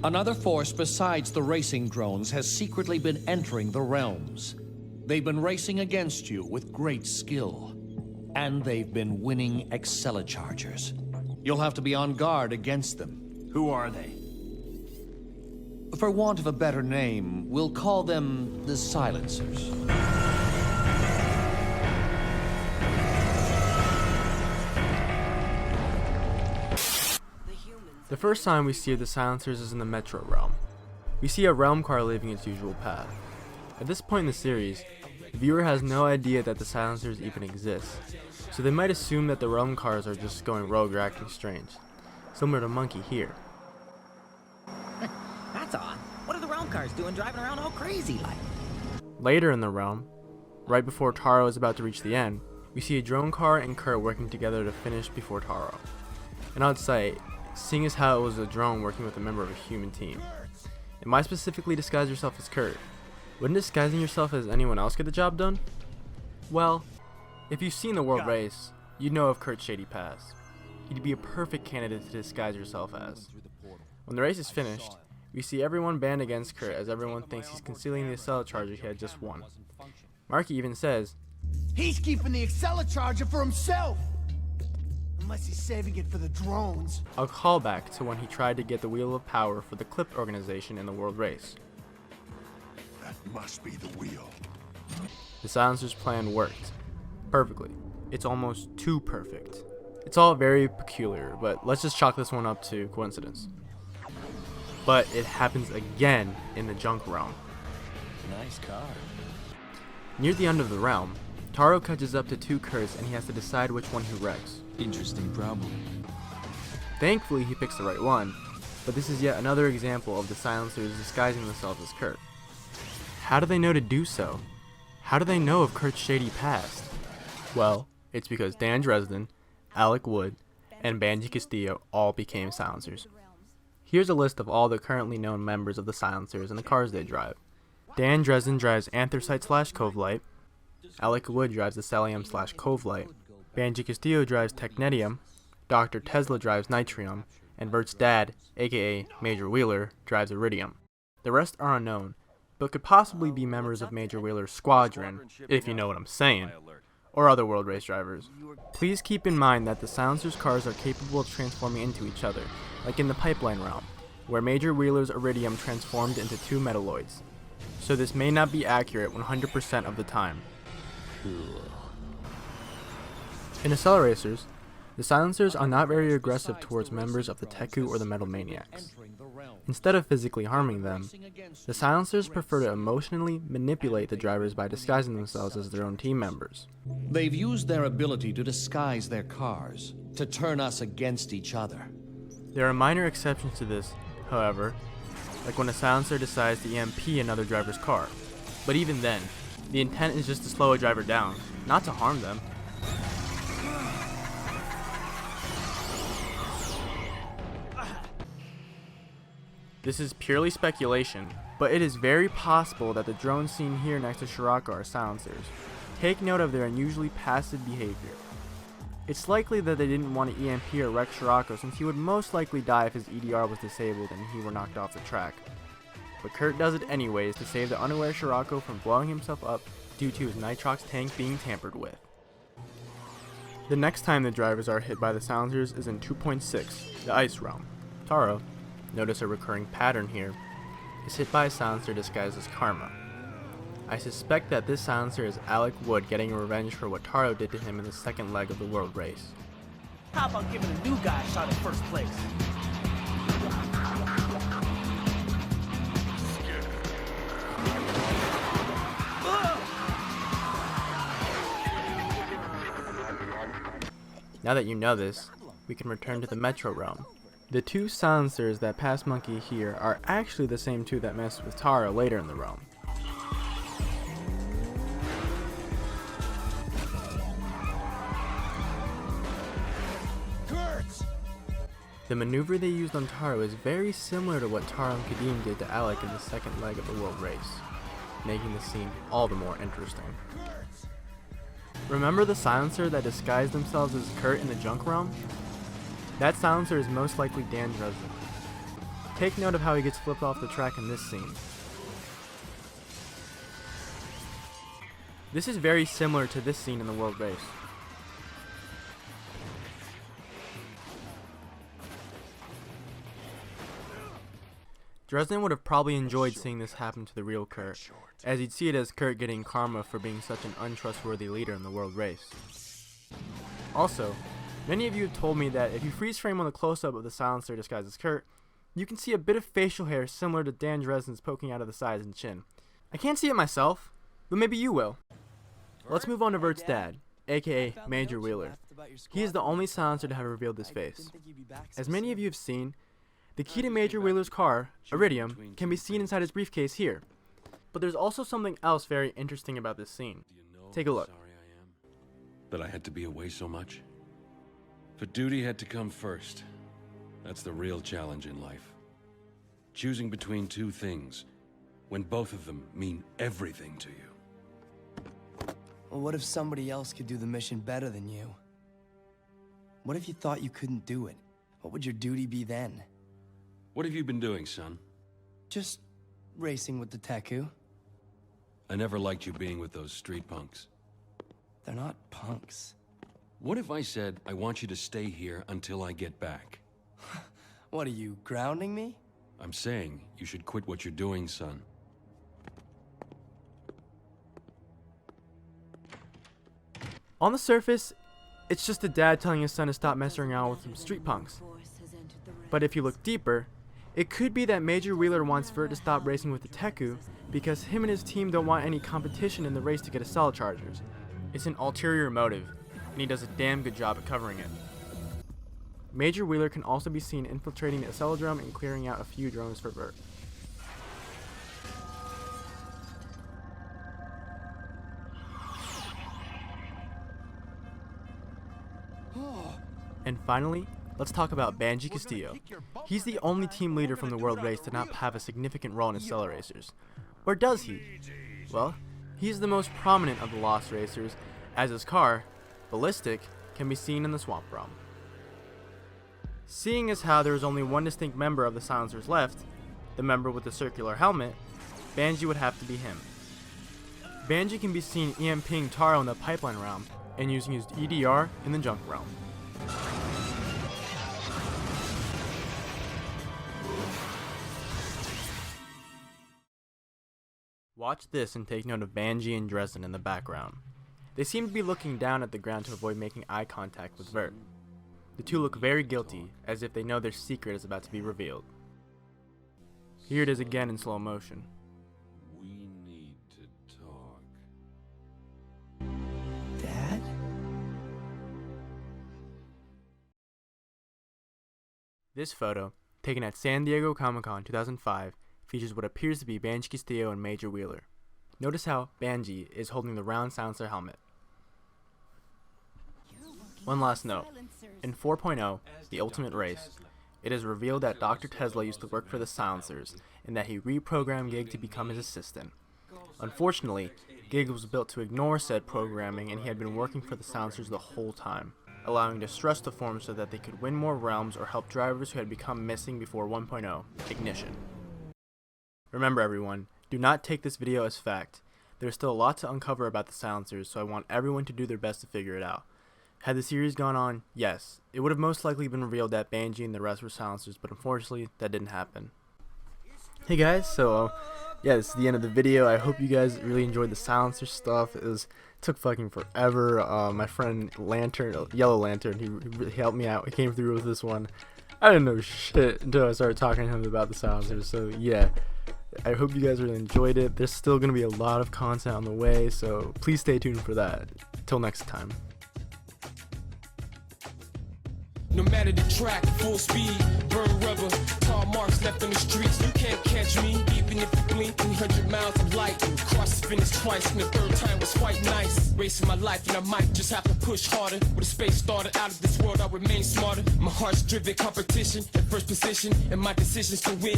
Another force besides the racing drones has secretly been entering the realms. They've been racing against you with great skill, and they've been winning AcceleRacers. You'll have to be on guard against them. Who are they? For want of a better name, we'll call them the Silencers. The first time we see the Silencers is in the Metro realm. We see a realm car leaving its usual path. At this point in the series, the viewer has no idea that the Silencers even exist, so they might assume that the realm cars are just going rogue or acting strange, similar to Monkey here. That's odd. What are the realm cars doing driving around all crazy like? Later in the realm, right before Taro is about to reach the end, we see a drone car and Kurt working together to finish before Taro. And I'd say, seeing as how it was a drone working with a member of a human team, and why specifically disguise yourself as Kurt? Wouldn't disguising yourself as anyone else get the job done? Well, if you've seen the World Race, you'd know of Kurt's shady past. He'd be a perfect candidate to disguise yourself as. When the race is finished, we see everyone band against Kurt as everyone thinks he's concealing the AcceleRacers he had just won. Marky even says, "He's keeping the AcceleRacer for himself! Unless he's saving it for the drones." a callback to when he tried to get the Wheel of Power for the Clipped organization in the World Race. That must be the wheel. The Silencer's plan worked. Perfectly. It's almost too perfect. It's all very peculiar, but let's just chalk this one up to coincidence. But it happens again in the Junk realm. Nice car. Near the end of the realm, Taro catches up to two Kurts and he has to decide which one he wrecks. Interesting problem. Thankfully he picks the right one, but this is yet another example of the Silencers disguising themselves as Kurt. How do they know to do so? How do they know of Kurt's shady past? Well, it's because Dan Dresden, Alec Wood, and Banji Castillo all became Silencers. Here's a list of all the currently known members of the Silencers and the cars they drive. Dan Dresden drives Anthracite/Covelight, Alec Wood drives the Cellium/Covelight, Banji Castillo drives Technetium, Dr. Tesla drives Nitrium, and Vert's dad, aka Major Wheeler, drives Iridium. The rest are unknown, but could possibly be members of Major Wheeler's squadron, if you know what I'm saying, or other World Race drivers. Please keep in mind that the Silencer's cars are capable of transforming into each other, like in the Pipeline realm, where Major Wheeler's Iridium transformed into two Metalloids. So this may not be accurate 100% of the time. In AcceleRacers, the Silencers are not very aggressive towards members of the Teku or the Metal Maniacs. Instead of physically harming them, the Silencers prefer to emotionally manipulate the drivers by disguising themselves as their own team members. They've used their ability to disguise their cars, to turn us against each other. There are minor exceptions to this, however, like when a Silencer decides to EMP another driver's car. But even then, the intent is just to slow a driver down, not to harm them. This is purely speculation, but it is very possible that the drones seen here next to Shiraka are Silencers. Take note of their unusually passive behavior. It's likely that they didn't want to EMP or wreck Shiraka since he would most likely die if his EDR was disabled and he were knocked off the track. But Kurt does it anyways to save the unaware Shiraka from blowing himself up due to his Nitrox tank being tampered with. The next time the drivers are hit by the Silencers is in 2.6, the Ice Realm. Taro, notice a recurring pattern here, is hit by a Silencer disguised as Karma. I suspect that this Silencer is Alec Wood getting revenge for what Taro did to him in the second leg of the World Race. How about giving a new guy a shot at first place? Now that you know this, we can return to the Metro realm. The two Silencers that pass Monkey here are actually the same two that messed with Taro later in the realm. The maneuver they used on Taro is very similar to what Taro and Kadeem did to Alec in the second leg of the World Race, making the scene all the more interesting. Remember the Silencer that disguised themselves as Kurt in the Junk realm? That Silencer is most likely Dan Dresden. Take note of how he gets flipped off the track in this scene. This is very similar to this scene in the World Race. Dresden would have probably enjoyed seeing this happen to the real Kurt, as he'd see it as Kurt getting karma for being such an untrustworthy leader in the World Race. Also, many of you have told me that if you freeze frame on the close-up of the Silencer disguised as Kurt, you can see a bit of facial hair similar to Dan Dresden's poking out of the sides and chin. I can't see it myself, but maybe you will. Let's move on to Vert's dad, aka Major Wheeler. He is the only Silencer to have revealed his face. As many of you have seen, the key to Major Wheeler's car, Iridium, can be seen inside his briefcase here. But there's also something else very interesting about this scene. Take a look. Sorry I am that I had to be away so much. But duty had to come first. That's the real challenge in life. Choosing between two things, when both of them mean everything to you. Well, what if somebody else could do the mission better than you? What if you thought you couldn't do it? What would your duty be then? What have you been doing, son? Just racing with the Teku. I never liked you being with those street punks. They're not punks. What if I said, I want you to stay here until I get back? What are you, grounding me? I'm saying you should quit what you're doing, son. On the surface, it's just a dad telling his son to stop messing around with some street punks. But if you look deeper, it could be that Major Wheeler wants Vert to stop racing with the Teku because him and his team don't want any competition in the race to get AcceleRacers. It's an ulterior motive, and he does a damn good job at covering it. Major Wheeler can also be seen infiltrating the Accelodrome and clearing out a few drones for Vert. And finally, let's talk about Banji Castillo. He's the only team leader from the World Race to not have a significant role in AcceleRacers. Or does he? Well, he's the most prominent of the Lost Racers, as his car, Ballistic, can be seen in the Swamp Realm. Seeing as how there is only one distinct member of the Silencers left, the member with the circular helmet, Banji would have to be him. Banji can be seen EMPing Taro in the Pipeline Realm and using his EDR in the Junk Realm. Watch this and take note of Banji and Dresden in the background. They seem to be looking down at the ground to avoid making eye contact with Vert. The two look very guilty, as if they know their secret is about to be revealed. Here it is again in slow motion. We need to talk. Dad? This photo, taken at San Diego Comic-Con 2005, features what appears to be Banji Castillo and Major Wheeler. Notice how Banji is holding the round silencer helmet. One last note. In 4.0, The Ultimate Race, it is revealed that Dr. Tesla used to work for the Silencers and that he reprogrammed Gig to become his assistant. Unfortunately, Gig was built to ignore said programming and he had been working for the Silencers the whole time, allowing distress to form so that they could win more realms or help drivers who had become missing before 1.0, Ignition. Remember everyone, do not take this video as fact. There's still a lot to uncover about the Silencers, so I want everyone to do their best to figure it out. Had the series gone on, yes, it would have most likely been revealed that Banji and the rest were Silencers, but unfortunately, that didn't happen. Hey guys, so yeah, this is the end of the video. I hope you guys really enjoyed the Silencer stuff. It took fucking forever. My friend Yellow Lantern, he really helped me out. He came through with this one. I didn't know shit until I started talking to him about the Silencers, so yeah. I hope you guys really enjoyed it. There's still going to be a lot of content on the way, so please stay tuned for that. Till next time. No matter the track, full speed, burn rubber, tar marks left on the streets. You can't catch me, even if you blink 300 miles of light. Cross the finish twice, and the third time was quite nice. Racing my life, and I might just have to push harder. With a space started out of this world, I remain smarter. My heart's driven competition, in first position, and my decisions to win.